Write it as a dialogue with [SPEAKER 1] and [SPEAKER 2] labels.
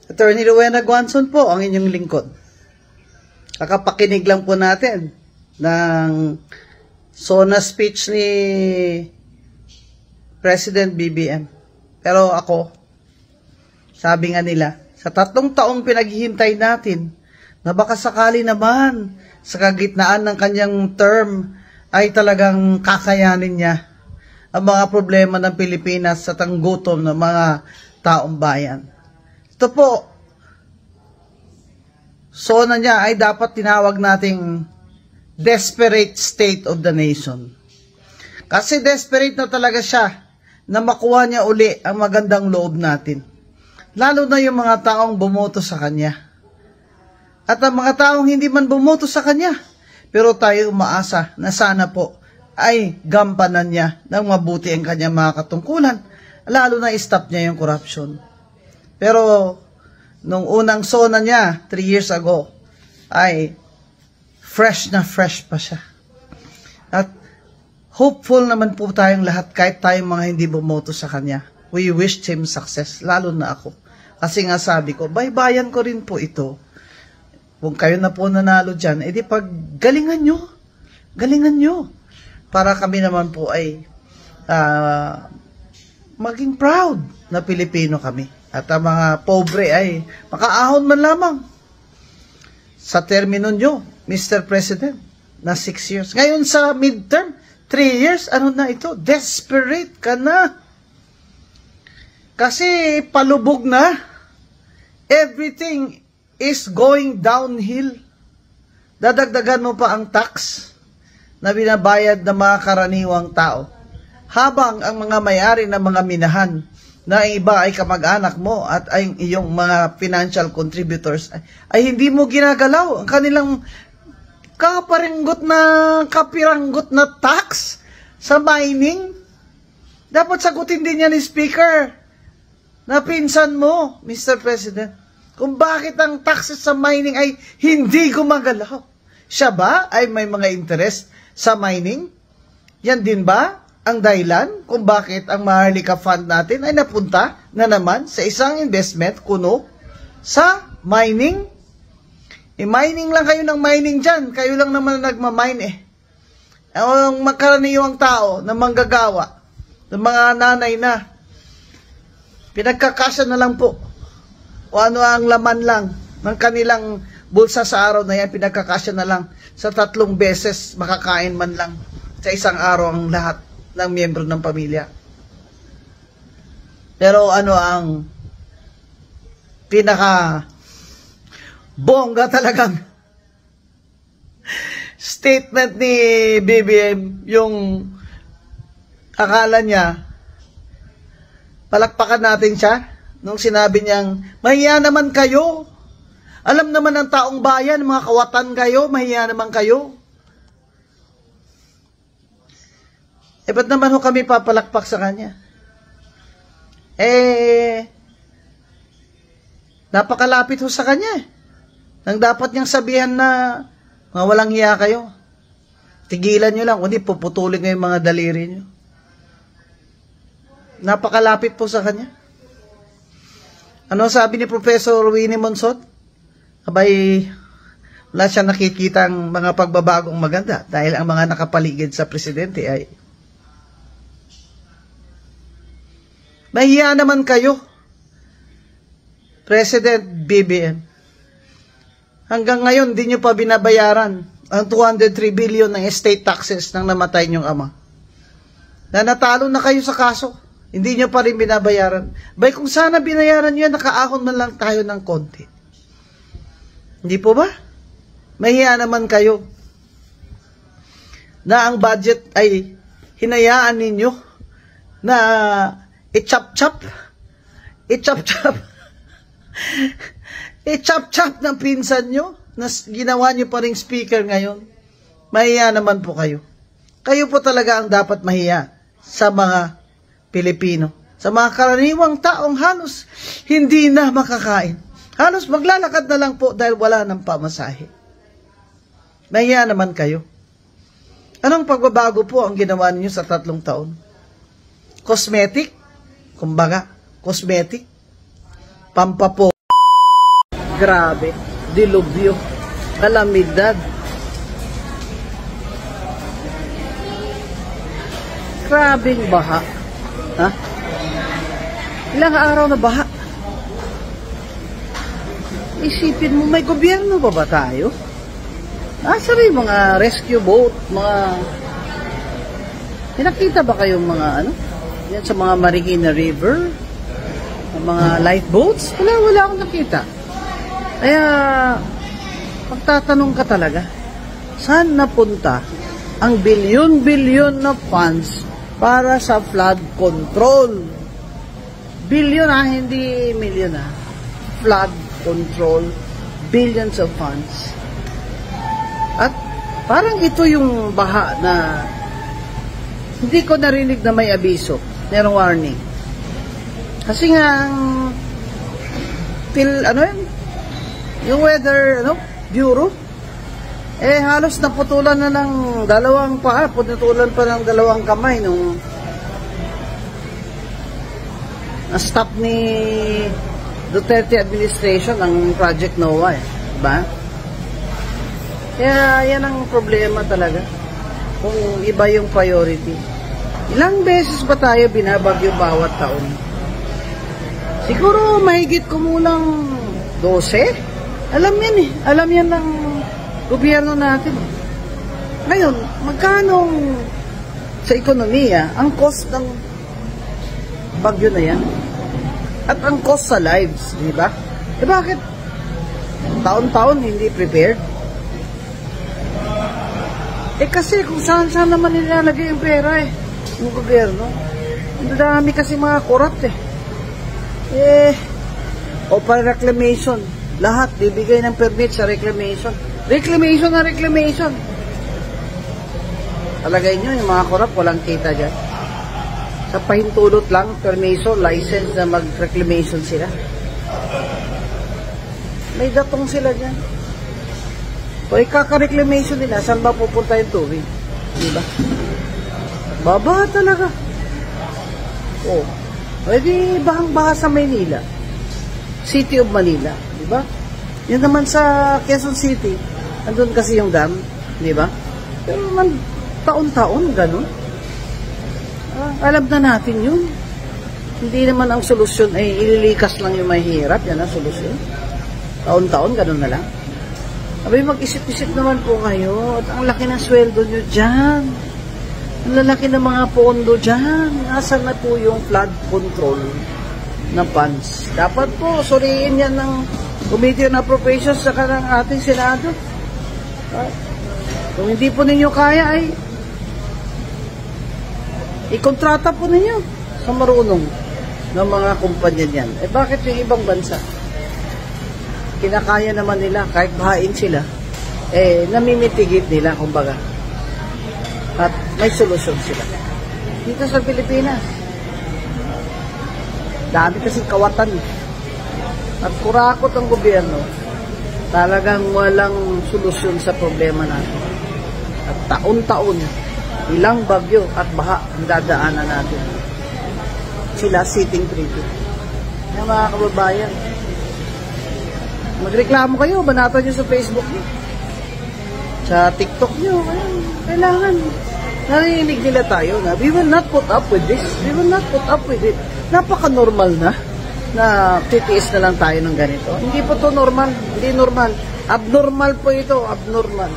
[SPEAKER 1] Attorney Rowena Guanzon po, ang inyong lingkod. Kakapakinig lang po natin ng SONA speech ni President BBM. Pero ako, sabi nga nila, sa 3 taong pinaghihintay natin, na baka sakali naman sa kagitnaan ng kanyang term ay talagang kakayanin niya ang mga problema ng Pilipinas sa tanggutom ng mga taong bayan. Ito po, SONA niya ay dapat tinawag nating desperate state of the nation. Kasi desperate na talaga siya na makuha niya uli ang magandang loob natin. Lalo na yung mga taong bumoto sa kanya. At ang mga taong hindi man bumoto sa kanya, pero tayo umaasa na sana po ay gampanan niya ng mabuti ang kanyang mga katungkulan, lalo na i-stop niya yung corruption. Pero nung unang SONA niya, 3 years ago, ay fresh na fresh pa siya. At hopeful naman po tayong lahat, kahit tayong mga hindi bumoto sa kanya. We wished him success, lalo na ako. Kasi nga sabi ko, baybayan ko rin po ito. Kung kayo na po nanalo dyan, edi pag galingan nyo. Para kami naman po ay maging proud na Pilipino kami. At ang mga pobre ay makaahon man lamang sa termino nyo, Mr. President, na 6 years. Ngayon sa midterm, 3 years, ano na ito? Desperate ka na. Kasi palubog na. Everything is going downhill. Dadagdagan mo pa ang tax na binabayad ng mga karaniwang tao. Habang ang mga may-ari ng mga minahan na iba ay kamag-anak mo at ay iyong mga financial contributors ay hindi mo ginagalaw ang kanilang kapiranggot na tax sa mining. Dapat sagutin din yan ni Speaker na pinsan mo, Mr. President, kung bakit ang taxes sa mining ay hindi gumagalaw. Siya ba ay may mga interest sa mining? Yan din ba ang dahilan kung bakit ang Maharlika Fund natin ay napunta na naman sa isang investment kuno sa mining? Mining lang kayo ng mining dyan. Kayo lang naman nagmamine eh. Ang magkaraniwang tao na manggagawa, ng mga nanay na, pinagkakasya na lang po. O ano ang laman lang ng kanilang bulsa sa araw na yan, pinagkakasya na lang sa 3 beses makakain man lang sa isang araw ang lahat ng miyembro ng pamilya. Pero ano ang pinaka bongga talagang statement ni BBM, yung akala niya palakpakan natin siya nung sinabi niyang mahiya naman kayo, alam naman ng taong bayan, mga kawatan kayo, mahiya naman kayo. Ba't naman ho kami papalakpak sa kanya? Napakalapit ho sa kanya. Nang dapat niyang sabihan na mga walang hiya kayo. Tigilan nyo lang, kundi puputulin ngayon mga daliri nyo. Napakalapit po sa kanya. Ano sabi ni Professor Winnie Monsod? Abay, wala siya nakikitang mga pagbabagong maganda dahil ang mga nakapaligid sa presidente ay mahiya naman kayo, President BBM. Hanggang ngayon, di nyo pa binabayaran ang 203 billion ng estate taxes ng namatay nyong ama. Na natalo na kayo sa kaso, hindi nyo pa rin binabayaran. Bay, kung sana binayaran nyo yan, nakaahon man lang tayo ng konti. Hindi po ba? Mahiya naman kayo na ang budget ay hinayaan ninyo na i-chop-chop ng pinsan nyo na ginawa nyo pa rin speaker ngayon. Mahiya naman po kayo. Kayo po talaga ang dapat mahiya sa mga Pilipino. Sa mga karaniwang taong halos hindi na makakain. Halos maglalakad na lang po dahil wala ng pamasahe. Mahiya naman kayo. Anong pagbabago po ang ginawa niyo sa 3 taon? Cosmetic? Kumbaga, cosmetic? Pampapo. Grabe. Dilubyo. Kalamidad. Grabing baha. Ha? Ilang araw na baha. Isipin mo, may gobyerno ba tayo? Nasa rin mga rescue boat, mga... Pinakita ba kayong mga ano? Yan sa mga Marikina River? Mga lifeboats? Wala akong nakita. Kaya, magtatanong ka talaga, saan napunta ang bilyon-bilyon na funds para sa flood control? Bilyon hindi milyon Flood control, billions of funds. At parang ito yung baha na hindi ko narinig na may abiso, merong warning. Kasi nga yung weather bureau halos naputulan na ng dalawang paa, putulan pa ng dalawang kamay nung na-stop ni Duterte administration ang Project NOAA, diba? Kaya yan ang problema talaga kung iba yung priority. Ilang beses ba tayo binabagyo bawat taon? Siguro mahigit kumulang 12? Alam yan alam yan ng gobyerno natin. Ngayon, magkano sa ekonomiya ang cost ng bagyo na yan? At ang cost sa lives, di ba? Bakit taon-taon hindi prepared? Kasi kung saan-saan naman nilalagay yung pera yung gobyerno. Ang dami kasi mga corrupt o para reclamation. Lahat, bibigay ng permit sa reclamation. Reclamation na reclamation. Talagay nyo, yung mga corrupt, walang kita dyan. Sa pahintulot lang, permission, license na mag-reclamation sila. May datong sila dyan. O ikaka-reclamation nila, saan ba pupunta yung tubig? Diba? Baba talaga. Pwede bahang-baha sa Maynila. City of Manila. Diba? Yan naman sa Quezon City. Andun kasi yung dam. Diba? Pero man, taon-taon, ganun. Alam na natin yun. Hindi naman ang solusyon ay ililikas lang yung mahirap. Yan ang solusyon. Taon-taon, ganun na lang. Abay, mag-isip-isip naman po kayo. At ang laki ng sweldo nyo dyan. Ang lalaki ng mga pondo dyan. Nasaan na po yung flood control na funds? Dapat po, suriin yan ng Committee on Appropriations sa kanang ating Senado. Kung hindi po ninyo kaya ay ikontrata po ninyo sa marunong ng mga kumpanya niyan. Bakit yung ibang bansa? Kinakaya naman nila, kahit bahain sila, namimitigit nila, kumbaga. At may solusyon sila. Dito sa Pilipinas, dami kasing kawatan. At kurakot ang gobyerno, talagang walang solusyon sa problema natin. At taon-taon, ilang bagyo at baha ang dadaanan natin. Sila sitting pretty. Yung mga kababayan, magreklamo kayo, banatan nyo sa Facebook nyo, sa TikTok nyo. Kailangan narinig nila tayo na we will not put up with this. We will not put up with it. Napaka-normal na titiis na lang tayo ng ganito. Hindi po to normal. Hindi normal. Abnormal po ito. Abnormal.